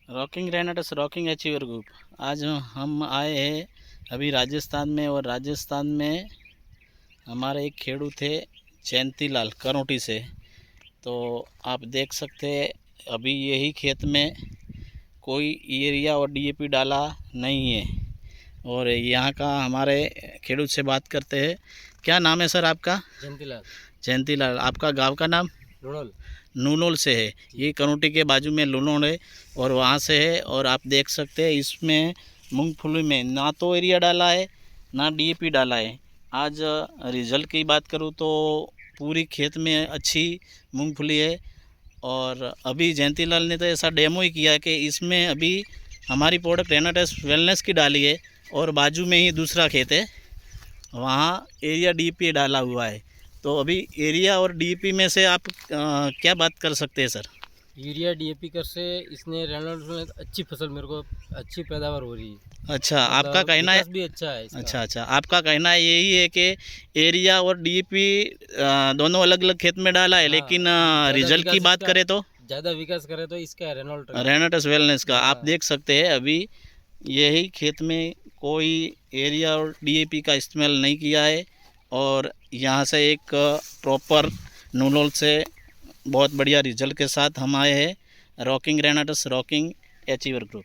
Rocking Renatus rocking achiever group. आज हम आए हैं अभी राजस्थान में, और राजस्थान में हमारे एक खेडूत थे जयंतीलाल करोटी से। तो आप देख सकते हैं अभी यही खेत में कोई यूरिया और डीएपी डाला नहीं है। और यहाँ का हमारे खेडूत से बात करते हैं। क्या नाम है सर आपका? जयंतीलाल। जयंतीलाल। आपका गांव का नाम? लुणोल। नूनोल से है। ये करोटी के बाजू में लुणोल है और वहाँ से है। और आप देख सकते हैं इसमें मूंगफली में ना तो यूरिया डाला है ना डीएपी डाला है। आज रिज़ल्ट की बात करूँ तो पूरी खेत में अच्छी मूंगफली है। और अभी जयंतीलाल ने तो ऐसा डेमो ही किया कि इसमें अभी हमारी प्रोडक्ट रेनाटेस वेलनेस की डाली है, और बाजू में ही दूसरा खेत है, वहाँ एरिया डीपी डाला हुआ है। तो अभी एरिया और डीपी में से आप क्या बात कर सकते हैं सर? यूरिया डीएपी कर से इसने रेनॉल्ड्स में अच्छी फसल, मेरे को अच्छी पैदावार हो रही है। अच्छा, आपका मतलब कहना है? विकास भी अच्छा है इसका। अच्छा, आपका कहना यही है कि एरिया और डीपी दोनों अलग अलग खेत में डाला है, हाँ, लेकिन ज़्यादा रिजल्ट की विकास बात इसका, करें तो ज़्यादा विकास करे तो इसका रेनॉल्ट रेनाटस वेलनेस का आप हाँ। देख सकते हैं अभी यही खेत में कोई एरिया और डीएपी का इस्तेमाल नहीं किया है। और यहाँ से एक प्रॉपर नूलोल से बहुत बढ़िया रिजल्ट के साथ हम आए हैं। Rocking Renatus rocking achiever group.